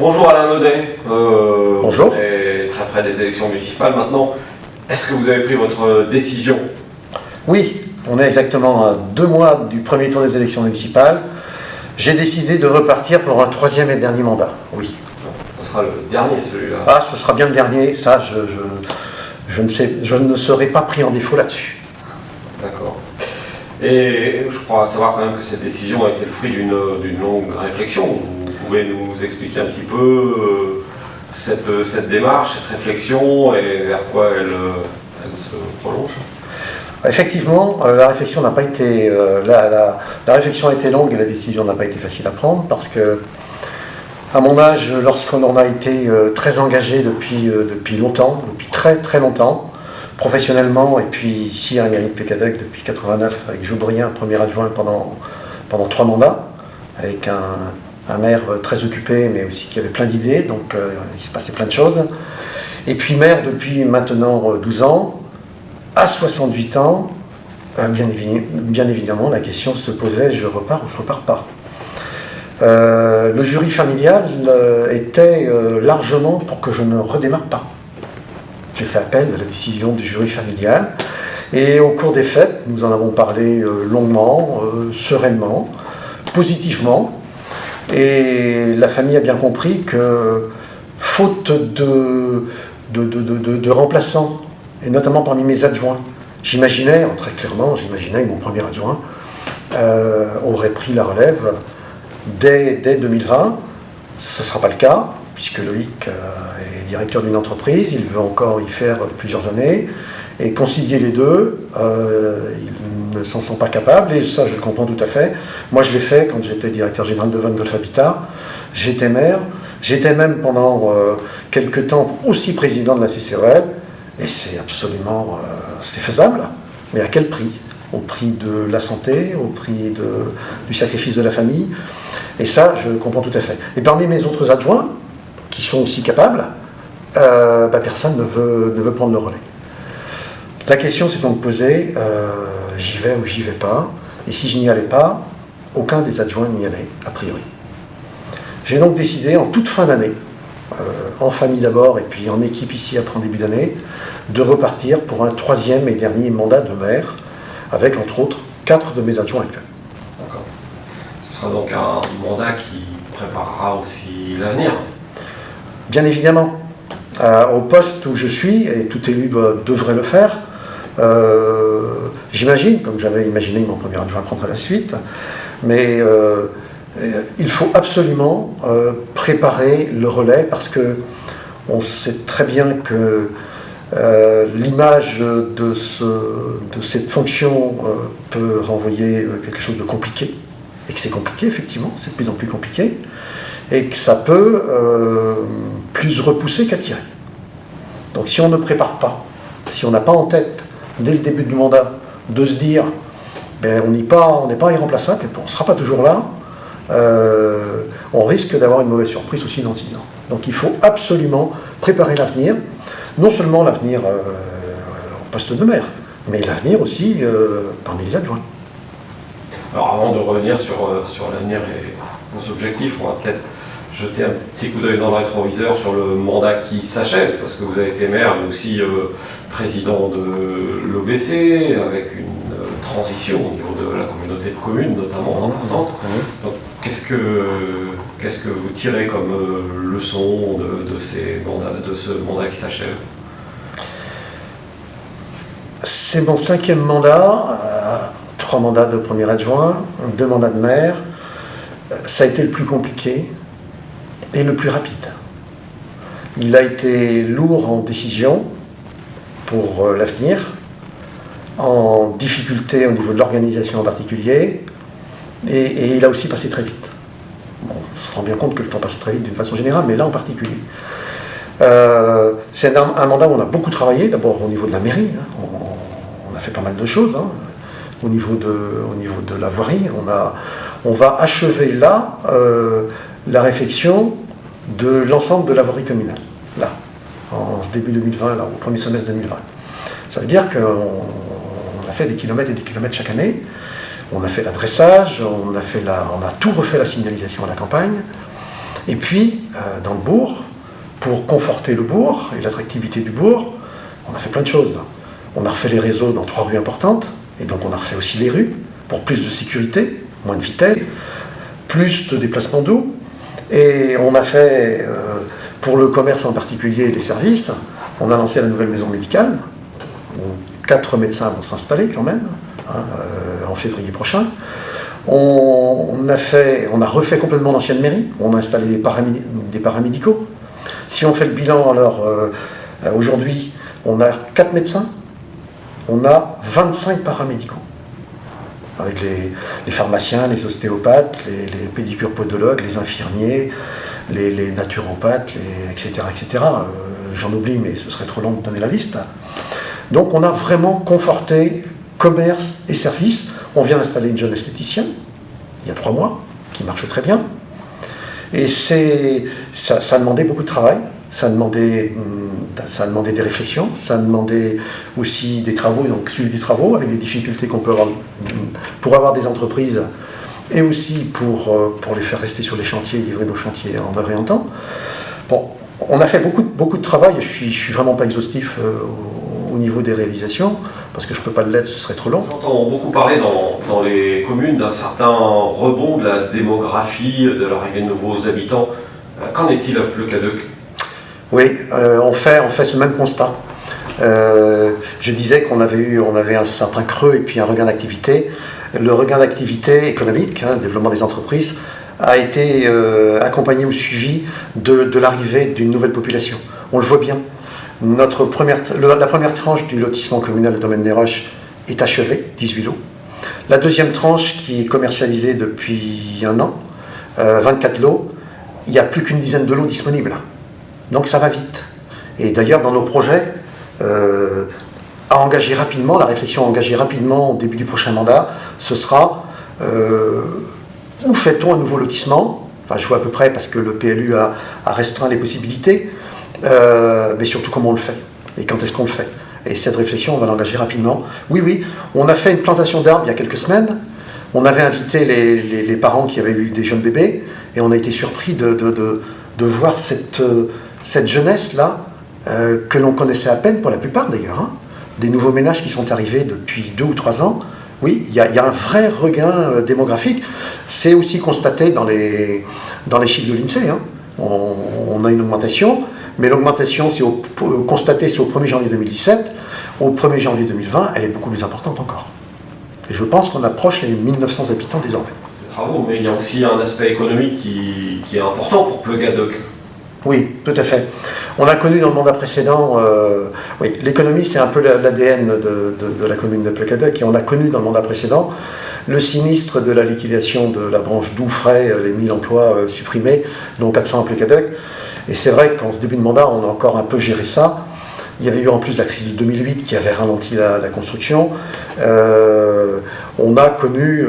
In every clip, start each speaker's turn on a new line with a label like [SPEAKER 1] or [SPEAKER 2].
[SPEAKER 1] Bonjour Alain Naudet.
[SPEAKER 2] Bonjour.
[SPEAKER 1] On est très près des élections municipales maintenant. Est-ce que vous avez pris votre décision?
[SPEAKER 2] Oui, on est exactement à 2 mois du premier tour des élections municipales. J'ai décidé de repartir pour un 3e et dernier mandat, oui.
[SPEAKER 1] Ce sera le dernier celui-là.
[SPEAKER 2] Ah, ce sera bien le dernier, ça, je ne serai pas pris en défaut là-dessus.
[SPEAKER 1] D'accord. Et je crois savoir quand même que cette décision a été le fruit d'une longue réflexion. Vous pouvez nous expliquer un petit peu cette démarche, cette réflexion et vers quoi elle se prolonge?
[SPEAKER 2] Effectivement, la réflexion n'a pas été la réflexion a été longue et la décision n'a pas été facile à prendre parce que à mon âge, lorsqu'on en a été très engagé depuis longtemps, depuis très très longtemps, professionnellement et puis ici à la mairie de Pécadec depuis 89 avec Jules Brien, premier adjoint pendant 3 mandats, avec un maire très occupé mais aussi qui avait plein d'idées, donc il se passait plein de choses. Et puis maire depuis maintenant 12 ans. À 68 ans, bien évidemment, la question se posait, je repars ou je repars pas. Le jury familial était largement pour que je ne redémarre pas. J'ai fait appel à la décision du jury familial et au cours des fêtes, nous en avons parlé longuement, sereinement, positivement. Et la famille a bien compris que, faute de remplaçants, et notamment parmi mes adjoints, j'imaginais, très clairement, que mon premier adjoint aurait pris la relève dès 2020. Ce ne sera pas le cas, puisque Loïc est directeur d'une entreprise, il veut encore y faire plusieurs années, et concilier les deux, il ne s'en sent pas capable, et ça je le comprends tout à fait. Moi je l'ai fait quand j'étais directeur général de Van Golf Habitat, j'étais maire, j'étais même pendant quelques temps aussi président de la CCRL, et c'est absolument, c'est faisable, mais à quel prix? Au prix de la santé, au prix du sacrifice de la famille, et ça, je comprends tout à fait. Et parmi mes autres adjoints, qui sont aussi capables, personne ne veut prendre le relais. La question s'est donc posée, j'y vais ou j'y vais pas, et si je n'y allais pas, aucun des adjoints n'y allait, a priori. J'ai donc décidé, en toute fin d'année, en famille d'abord, et puis en équipe ici après en début d'année, de repartir pour un 3e et dernier mandat de maire, avec entre autres 4 de mes adjoints actuels.
[SPEAKER 1] D'accord. Ce sera donc un mandat qui préparera aussi l'avenir.
[SPEAKER 2] Bien évidemment. Au poste où je suis, et tout élu devrait le faire, j'imagine, comme j'avais imaginé que mon premier adjoint prendrait la suite, mais il faut absolument préparer le relais parce que on sait très bien que l'image de cette fonction peut renvoyer quelque chose de compliqué, et que c'est compliqué effectivement, c'est de plus en plus compliqué, et que ça peut plus repousser qu'attirer. Donc si on ne prépare pas, si on n'a pas en tête dès le début du mandat de se dire on n'est pas irremplaçable, et on ne sera pas toujours là, on risque d'avoir une mauvaise surprise aussi dans 6 ans. Donc il faut absolument préparer l'avenir, non seulement l'avenir au poste de maire, mais l'avenir aussi parmi les adjoints.
[SPEAKER 1] Alors avant de revenir sur l'avenir et vos objectifs, on va peut-être jeter un petit coup d'œil dans le rétroviseur sur le mandat qui s'achève, parce que vous avez été maire, mais aussi président de l'OBC, avec une transition au niveau de la communauté de communes, notamment importante. Donc, qu'est-ce que vous tirez comme leçon de ce mandat qui s'achève?
[SPEAKER 2] C'est mon 5e mandat, 3 mandats de premier adjoint, 2 mandats de maire. Ça a été le plus compliqué et le plus rapide. Il a été lourd en décision pour l'avenir, en difficulté au niveau de l'organisation en particulier, et il a aussi passé très vite. Bon, on se rend bien compte que le temps passe très vite d'une façon générale, mais là en particulier. C'est un mandat où on a beaucoup travaillé, d'abord au niveau de la mairie, hein, on a fait pas mal de choses, hein, au niveau de la voirie, on va achever là la réflexion de l'ensemble de la voirie communale, là, en ce début 2020, là, au premier semestre 2020. Ça veut dire qu'on a fait des kilomètres et des kilomètres chaque année, on a fait l'adressage, on a tout refait la signalisation à la campagne, Et puis, dans le bourg, pour conforter le bourg et l'attractivité du bourg, on a fait plein de choses. On a refait les réseaux dans 3 rues importantes, et donc on a refait aussi les rues, pour plus de sécurité, moins de vitesse, plus de déplacements d'eau. Et on a fait, pour le commerce en particulier et les services, on a lancé la nouvelle maison médicale, où 4 médecins vont s'installer quand même, en février prochain. On a refait complètement l'ancienne mairie, on a installé des paramédicaux. Si on fait le bilan, alors aujourd'hui, on a 4 médecins, on a 25 paramédicaux, avec les pharmaciens, les ostéopathes, les pédicures-podologues, les infirmiers, les naturopathes, etc. etc. J'en oublie, mais ce serait trop long de donner la liste. Donc on a vraiment conforté commerce et services. On vient d'installer une jeune esthéticienne, il y a 3 mois, qui marche très bien. Et ça demandait beaucoup de travail, ça demandait des réflexions, ça demandait aussi des travaux, donc suivi des travaux, avec les difficultés qu'on peut avoir pour avoir des entreprises, et aussi pour les faire rester sur les chantiers, livrer nos chantiers en heure et en temps. Bon, on a fait beaucoup de travail, je suis vraiment pas exhaustif au niveau des réalisations, parce que je ne peux pas l'être, ce serait trop long.
[SPEAKER 1] J'entends beaucoup parler dans les communes d'un certain rebond de la démographie, de l'arrivée de nouveaux habitants. Qu'en est-il à Plecadoc ?
[SPEAKER 2] Oui, on fait ce même constat. Je disais qu'on avait un certain creux et puis un regain d'activité. Le regain d'activité économique, le développement des entreprises, a été accompagné ou suivi de l'arrivée d'une nouvelle population. On le voit bien. La première tranche du lotissement communal de Domaine des Roches est achevée, 18 lots. La deuxième tranche, qui est commercialisée depuis 1 an, 24 lots, il n'y a plus qu'une dizaine de lots disponibles. Donc ça va vite. Et d'ailleurs, dans nos projets, à engager rapidement, la réflexion à engager rapidement au début du prochain mandat, ce sera où fait-on un nouveau lotissement ? Enfin, je vois à peu près, parce que le PLU a restreint les possibilités, mais surtout comment on le fait et quand est-ce qu'on le fait. Et cette réflexion, on va l'engager rapidement. Oui, on a fait une plantation d'arbres il y a quelques semaines. On avait invité les parents qui avaient eu des jeunes bébés, et on a été surpris de voir cette jeunesse-là, que l'on connaissait à peine pour la plupart d'ailleurs, des nouveaux ménages qui sont arrivés depuis 2 ou 3 ans. Oui, il y a un vrai regain démographique. C'est aussi constaté dans les chiffres de l'INSEE. On a une augmentation, mais l'augmentation, c'est constatée, c'est au 1er janvier 2017. Au 1er janvier 2020, elle est beaucoup plus importante encore. Et je pense qu'on approche les 1900 habitants désormais.
[SPEAKER 1] Bravo, mais il y a aussi un aspect économique qui est important pour Plecadoc.
[SPEAKER 2] Oui, tout à fait. On a connu dans le mandat précédent, l'économie c'est un peu l'ADN de la commune de Plecadoc, et on a connu dans le mandat précédent le sinistre de la liquidation de la branche Doufray, les 1000 emplois supprimés, dont 400 à Plecadoc. Et c'est vrai qu'en ce début de mandat, on a encore un peu géré ça. Il y avait eu en plus la crise de 2008 qui avait ralenti la construction. On a connu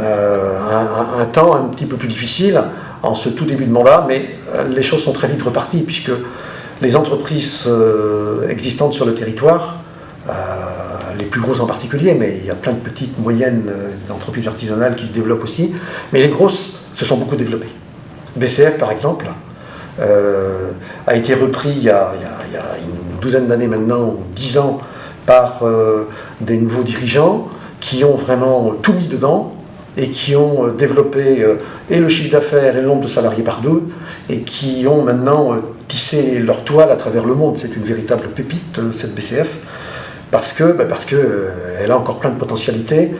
[SPEAKER 2] un temps un petit peu plus difficile en ce tout début de mandat, mais les choses sont très vite reparties, puisque les entreprises existantes sur le territoire, les plus grosses en particulier, mais il y a plein de petites, moyennes entreprises artisanales qui se développent aussi, mais les grosses se sont beaucoup développées. BCF, par exemple, a été repris il y a une douzaine d'années maintenant, ou 10 ans, par des nouveaux dirigeants qui ont vraiment tout mis dedans, et qui ont développé et le chiffre d'affaires et le nombre de salariés par 2, et qui ont maintenant tissé leur toile à travers le monde. C'est une véritable pépite, cette BCF, parce que elle a encore plein de potentialités,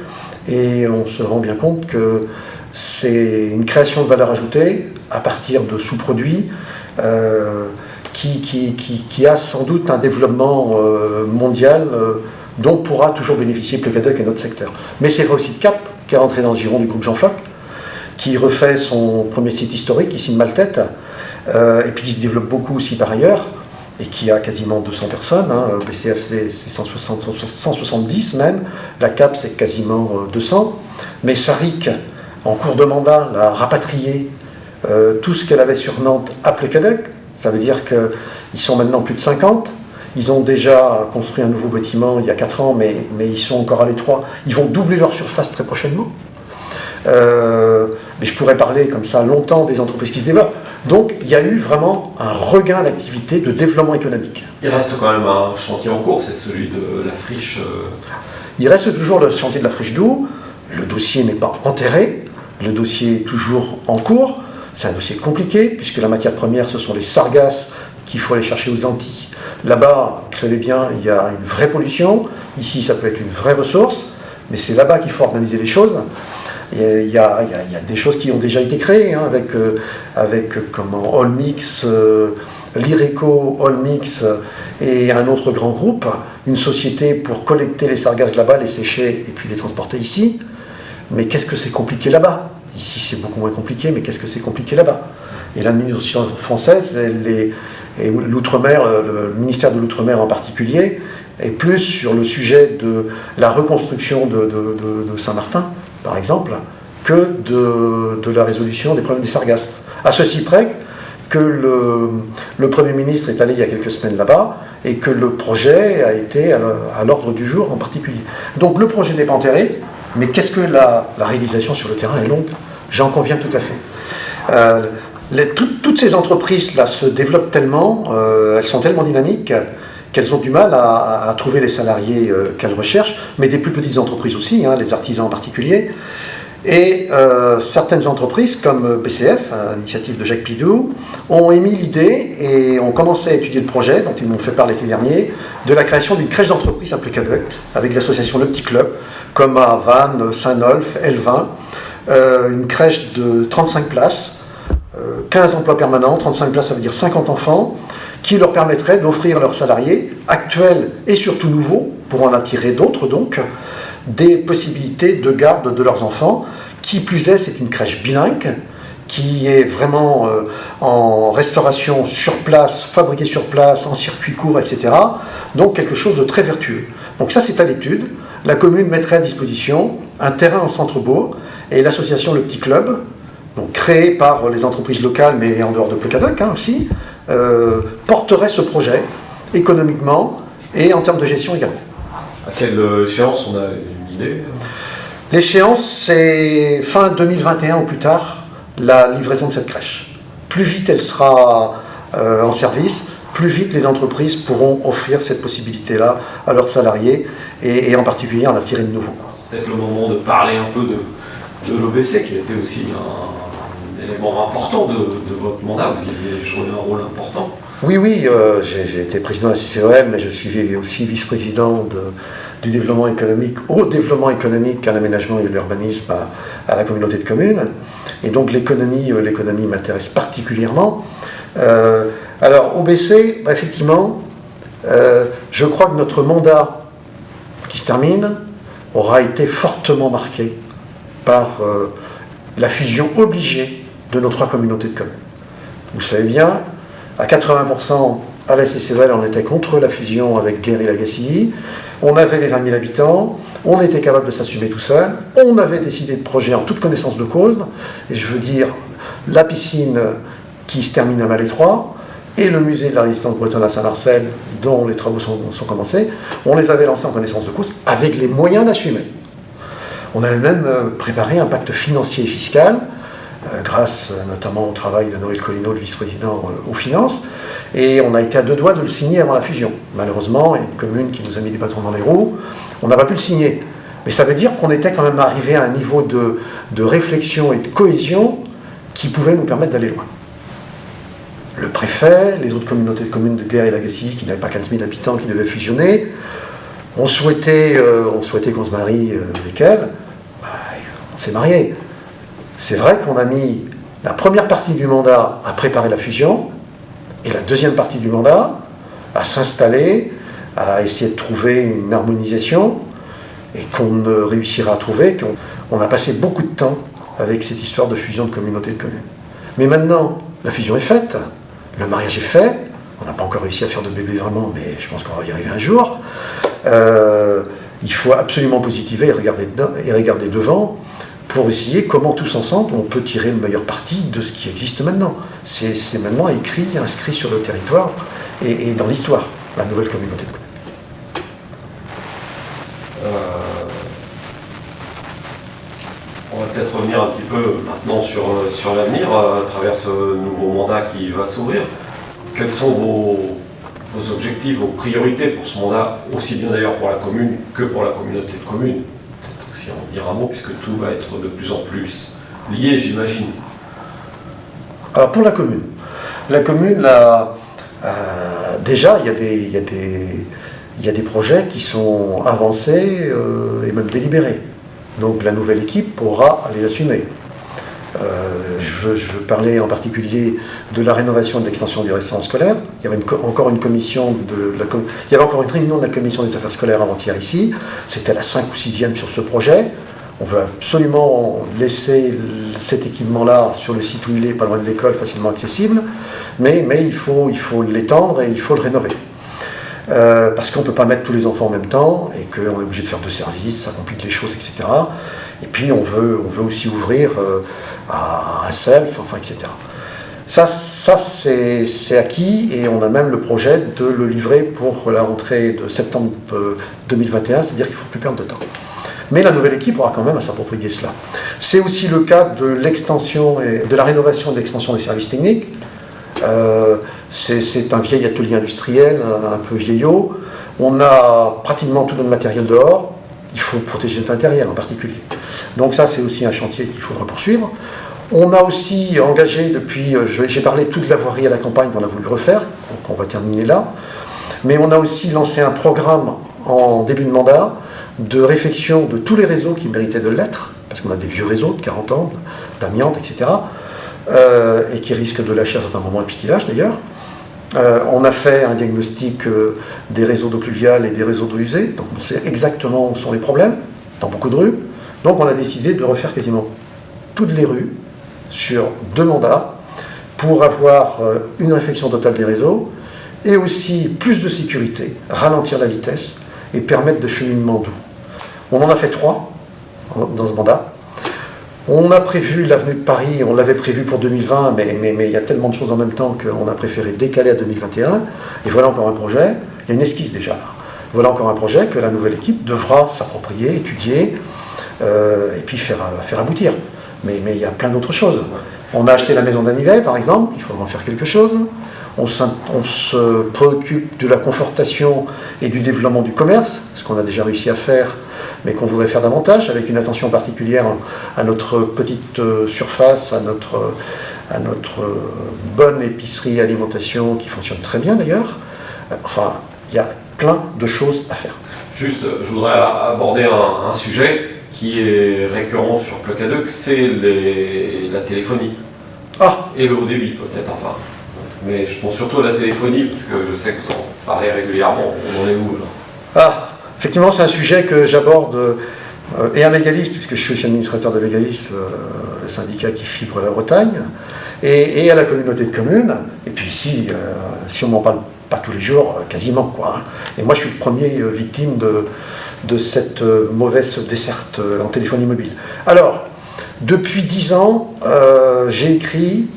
[SPEAKER 2] et on se rend bien compte que c'est une création de valeur ajoutée à partir de sous-produits qui a sans doute un développement mondial dont pourra toujours bénéficier Plecadoc et notre secteur. Mais c'est vrai aussi de Cap, qui est rentré dans le giron du groupe Jean Floch, qui refait son premier site historique, ici de Maltête, et puis qui se développe beaucoup aussi par ailleurs, et qui a quasiment 200 personnes. BCF c'est 170 même, la Cap c'est quasiment 200, mais Saric, en cours de mandat, l'a rapatrié tout ce qu'elle avait sur Nantes à Plecadoc. Ça veut dire qu'ils sont maintenant plus de 50. Ils ont déjà construit un nouveau bâtiment il y a 4 ans, mais ils sont encore à l'étroit. Ils vont doubler leur surface très prochainement. mais je pourrais parler comme ça longtemps des entreprises qui se développent. Donc il y a eu vraiment un regain d'activité, de développement économique.
[SPEAKER 1] Il reste quand même un chantier en cours, c'est celui de la friche.
[SPEAKER 2] Il reste toujours le chantier de la friche d'Oux. Le dossier n'est pas enterré, le dossier est toujours en cours. C'est un dossier compliqué, puisque la matière première, ce sont les sargasses qu'il faut aller chercher aux Antilles. Là-bas, vous savez bien, il y a une vraie pollution. Ici, ça peut être une vraie ressource, mais c'est là-bas qu'il faut organiser les choses. Il y a des choses qui ont déjà été créées, hein, avec Allmix, l'Ireco, Allmix et un autre grand groupe, une société pour collecter les sargasses là-bas, les sécher et puis les transporter ici. Mais qu'est-ce que c'est compliqué là-bas? Ici, c'est beaucoup moins compliqué, mais qu'est-ce que c'est compliqué là-bas? Et l'administration française, et l'outre-mer, le ministère de l'outre-mer en particulier, est plus sur le sujet de la reconstruction de Saint-Martin, par exemple, que de la résolution des problèmes des sargasses. À ceci près que le Premier ministre est allé il y a quelques semaines là-bas et que le projet a été à l'ordre du jour en particulier. Donc le projet n'est pas enterré, mais qu'est-ce que la réalisation sur le terrain est longue, j'en conviens tout à fait. Toutes ces entreprises-là se développent tellement, elles sont tellement dynamiques qu'elles ont du mal à trouver les salariés qu'elles recherchent, mais des plus petites entreprises aussi, hein, les artisans en particulier. Et certaines entreprises comme BCF, l'initiative de Jacques Pidou, ont émis l'idée et ont commencé à étudier le projet, dont ils m'ont fait part l'été dernier, de la création d'une crèche d'entreprise à Plécadoc, avec l'association Le Petit Club, comme à Vannes, Saint-Nolff, Elvin, une crèche de 35 places, 15 emplois permanents, 35 places ça veut dire 50 enfants, qui leur permettrait d'offrir leurs salariés, actuels et surtout nouveaux, pour en attirer d'autres donc, des possibilités de garde de leurs enfants. Qui plus est, c'est une crèche bilingue, qui est vraiment en restauration sur place, fabriquée sur place, en circuit court, etc. Donc quelque chose de très vertueux. Donc ça, c'est à l'étude. La commune mettrait à disposition un terrain en centre-bourg, et l'association Le Petit Club, donc créée par les entreprises locales, mais en dehors de Plécadoc aussi, porterait ce projet économiquement et en termes de gestion également.
[SPEAKER 1] À quelle échéance on a une idée?
[SPEAKER 2] L'échéance, c'est fin 2021 ou plus tard, la livraison de cette crèche. Plus vite elle sera en service, plus vite les entreprises pourront offrir cette possibilité-là à leurs salariés et en particulier en attirer de nouveaux.
[SPEAKER 1] C'est peut-être le moment de parler un peu de l'OBC, qui a été aussi un élément important de votre mandat. Vous avez joué un rôle important.
[SPEAKER 2] Oui, j'ai été président de la CCOM, mais je suis aussi vice-président du développement économique, au développement économique, à l'aménagement et à l'urbanisme à la communauté de communes. Et donc l'économie m'intéresse particulièrement. Alors, OBC, effectivement, je crois que notre mandat qui se termine aura été fortement marqué par la fusion obligée de nos 3 communautés de communes. Vous savez bien, à 80%, à la CCOL, on était contre la fusion avec Guéry-Lagacilly. On avait les 20 000 habitants, on était capable de s'assumer tout seul, on avait décidé de projet en toute connaissance de cause, et je veux dire, la piscine qui se termine à Malétroit, et le musée de la résistance bretonne à Saint-Marcel, dont les travaux sont commencés, on les avait lancés en connaissance de cause, avec les moyens d'assumer. On avait même préparé un pacte financier et fiscal, grâce notamment au travail de Noël Collineau, le vice-président aux finances, et on a été à 2 doigts de le signer avant la fusion. Malheureusement, il y a une commune qui nous a mis des bâtons dans les roues, on n'a pas pu le signer. Mais ça veut dire qu'on était quand même arrivé à un niveau de réflexion et de cohésion qui pouvait nous permettre d'aller loin. Le préfet, les autres communautés de communes de Guéry-Lagacilly, qui n'avaient pas 15 000 habitants, qui devaient fusionner, on souhaitait qu'on se marie avec elles. On s'est mariés. C'est vrai qu'on a mis la première partie du mandat à préparer la fusion et la deuxième partie du mandat à s'installer, à essayer de trouver une harmonisation et qu'on ne réussira à trouver. On a passé beaucoup de temps avec cette histoire de fusion de communautés de communes. Mais maintenant, la fusion est faite, le mariage est fait, on n'a pas encore réussi à faire de bébé vraiment, mais je pense qu'on va y arriver un jour. Il faut absolument positiver et regarder devant pour essayer comment tous ensemble on peut tirer le meilleur parti de ce qui existe maintenant. C'est maintenant écrit, inscrit sur le territoire et dans l'histoire, la nouvelle communauté de communes.
[SPEAKER 1] On va peut-être peut-être revenir un petit peu maintenant sur l'avenir, à travers ce nouveau mandat qui va s'ouvrir. Quels sont vos objectifs, vos priorités pour ce mandat, aussi bien d'ailleurs pour la commune que pour la communauté de communes? Peut-être aussi en dire un mot, puisque tout va être de plus en plus lié, j'imagine.
[SPEAKER 2] Alors pour la commune, là, déjà il y a des projets qui sont avancés et même délibérés. Donc la nouvelle équipe pourra les assumer. Je veux parler en particulier de la rénovation et de l'extension du restaurant scolaire. Il y avait encore une commission il y avait encore une réunion de la commission des affaires scolaires avant-hier ici. C'était la 5e ou 6e sur ce projet. On veut absolument laisser cet équipement-là sur le site où il est, pas loin de l'école, facilement accessible. Mais il faut l'étendre et il faut le rénover. Parce qu'on ne peut pas mettre tous les enfants en même temps et qu'on est obligé de faire 2 services, ça complique les choses, etc. Et puis on veut aussi ouvrir à un self, enfin, etc. Ça c'est acquis et on a même le projet de le livrer pour la rentrée de septembre 2021, c'est-à-dire qu'il ne faut plus perdre de temps. Mais la nouvelle équipe aura quand même à s'approprier cela. C'est aussi le cas de l'extension et de la rénovation et de l'extension des services techniques. C'est un vieil atelier industriel, un peu vieillot. On a pratiquement tout notre matériel dehors. Il faut protéger l'intérieur en particulier. Donc ça, c'est aussi un chantier qu'il faudra poursuivre. On a aussi engagé depuis, j'ai parlé de toute la voirie à la campagne qu'on a voulu refaire, donc on va terminer là. Mais on a aussi lancé un programme en début de mandat de réfection de tous les réseaux qui méritaient de l'être, parce qu'on a des vieux réseaux de 40 ans, d'amiante, etc., et qui risquent de lâcher à certains moments, et puis qui lâchent d'ailleurs. On a fait un diagnostic des réseaux d'eau pluviale et des réseaux d'eau usée, donc on sait exactement où sont les problèmes, dans beaucoup de rues. Donc on a décidé de refaire quasiment toutes les rues sur 2 mandats pour avoir une réfection totale des réseaux et aussi plus de sécurité, ralentir la vitesse et permettre de cheminement doux. On en a fait 3 dans ce mandat. On a prévu l'avenue de Paris, on l'avait prévu pour 2020, mais il y a tellement de choses en même temps qu'on a préféré décaler à 2021. Et voilà encore un projet, il y a une esquisse déjà là. Voilà encore un projet que la nouvelle équipe devra s'approprier, étudier, et puis faire aboutir. Mais il y a plein d'autres choses. On a acheté la maison d'Anivet, par exemple, il faudra en faire quelque chose. On se préoccupe de la confortation et du développement du commerce, ce qu'on a déjà réussi à faire, mais qu'on voudrait faire davantage, avec une attention particulière à notre petite surface, à notre bonne épicerie alimentation qui fonctionne très bien d'ailleurs. Enfin, il y a plein de choses à faire.
[SPEAKER 1] Juste, je voudrais aborder un sujet qui est récurrent sur Plecaduc, c'est la téléphonie. Et le haut débit peut-être, enfin. Mais je pense surtout à la téléphonie, parce que je sais que vous en parlez régulièrement. On en est où là?
[SPEAKER 2] Effectivement, c'est un sujet que j'aborde et à Mégalis, puisque je suis aussi administrateur de Mégalis, le syndicat qui fibre la Bretagne, et à la communauté de communes. Et puis ici, si on m'en parle pas tous les jours, quasiment, quoi. Et moi, je suis le premier victime de cette mauvaise desserte en téléphonie mobile. Alors, depuis 10 ans, j'ai écrit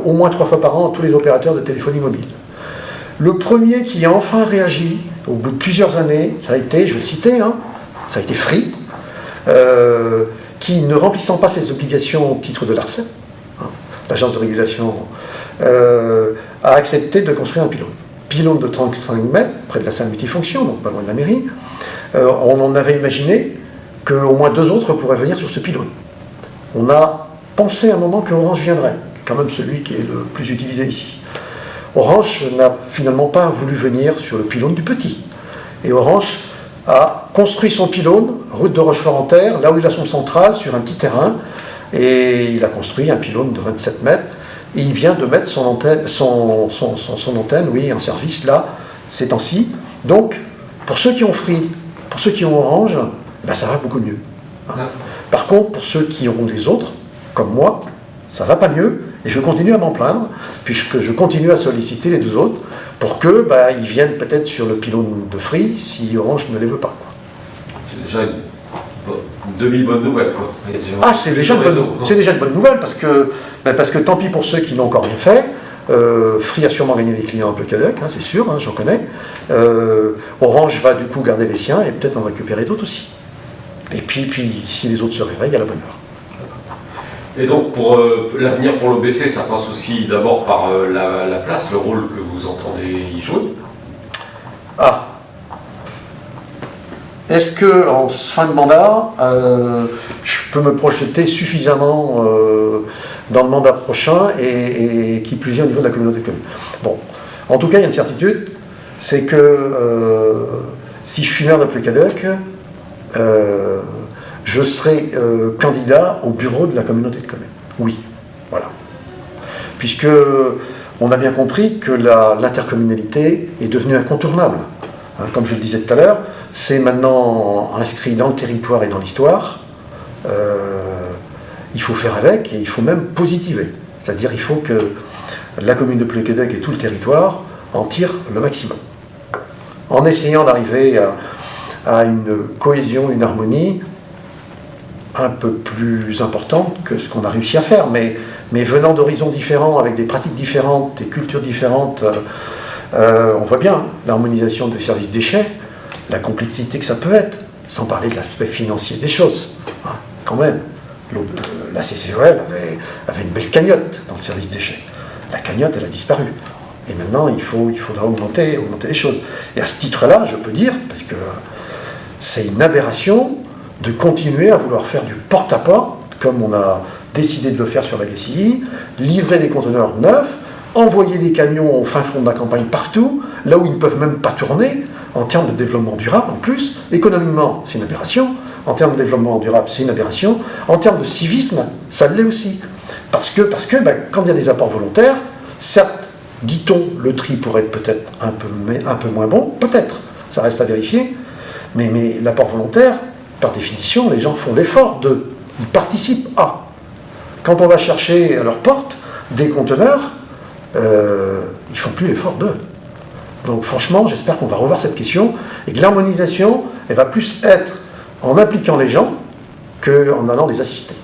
[SPEAKER 2] au moins 3 fois par an à tous les opérateurs de téléphonie mobile. Le premier qui a enfin réagi, au bout de plusieurs années, ça a été, je vais le citer, ça a été Free, qui, ne remplissant pas ses obligations au titre de l'ARCEP, l'agence de régulation, a accepté de construire un pylône. Pylône de 35 mètres, près de la salle multifonction, donc pas loin de la mairie. On en avait imaginé qu'au moins 2 autres pourraient venir sur ce pylône. On a pensé à un moment que Orange viendrait, quand même celui qui est le plus utilisé ici. Orange n'a finalement pas voulu venir sur le pylône du petit. Et Orange a construit son pylône, route de Rochefort-en-Terre, là où il a son central, sur un petit terrain, et il a construit un pylône de 27 mètres, et il vient de mettre son antenne, en service là, ces temps-ci. Donc, pour ceux qui ont Free, pour ceux qui ont Orange, ça va beaucoup mieux. Par contre, pour ceux qui auront les autres, comme moi, ça va pas mieux, et je continue à m'en plaindre, puisque je continue à solliciter les 2 autres, pour que ils viennent peut-être sur le pylône de Free, si Orange ne les veut pas.
[SPEAKER 1] C'est déjà une demi-bonne nouvelle, quoi.
[SPEAKER 2] C'est déjà une bonne nouvelle, parce que tant pis pour ceux qui n'ont encore rien fait. Free a sûrement gagné des clients un peu Plecaduc, c'est sûr, j'en connais. Orange va du coup garder les siens, et peut-être en récupérer d'autres aussi. Et puis si les autres se réveillent, à la bonne heure.
[SPEAKER 1] Et donc, pour l'avenir pour l'OBC, ça passe aussi d'abord par la place, le rôle que vous entendez y jouer.
[SPEAKER 2] Ah. Est-ce que en fin de mandat, je peux me projeter suffisamment dans le mandat prochain et qui plus est au niveau de la communauté de communes? Bon, en tout cas, il y a une certitude, c'est que si je suis maire de Plécadec, je serai candidat au bureau de la communauté de communes. Oui, voilà. Puisque on a bien compris que l'intercommunalité est devenue incontournable. Hein, comme je le disais tout à l'heure, c'est maintenant inscrit dans le territoire et dans l'histoire. Il faut faire avec et il faut même positiver. C'est-à-dire il faut que la commune de Plécadec et tout le territoire en tirent le maximum. En essayant d'arriver à une cohésion, une harmonie un peu plus importante que ce qu'on a réussi à faire, mais venant d'horizons différents, avec des pratiques différentes, des cultures différentes, on voit bien l'harmonisation des services déchets, la complexité que ça peut être, sans parler de l'aspect financier des choses, hein, quand même. La CCOL avait une belle cagnotte dans le service déchets. La cagnotte, elle a disparu. Et maintenant, il faudra augmenter les choses. Et à ce titre-là, je peux dire, parce que c'est une aberration de continuer à vouloir faire du porte-à-porte, comme on a décidé de le faire sur la GCI, livrer des conteneurs neufs, envoyer des camions au fin fond de la campagne partout, là où ils ne peuvent même pas tourner, en termes de développement durable en plus. Économiquement, c'est une aberration. En termes de développement durable, c'est une aberration. En termes de civisme, ça l'est aussi. Parce que quand il y a des apports volontaires, certes, dit-on, le tri pourrait être peut-être un peu moins bon, peut-être, ça reste à vérifier, mais l'apport volontaire, par définition, les gens font l'effort ils participent à. Quand on va chercher à leur porte des conteneurs, ils ne font plus l'effort d'eux. Donc franchement, j'espère qu'on va revoir cette question et que l'harmonisation, elle va plus être en impliquant les gens qu'en allant les assister.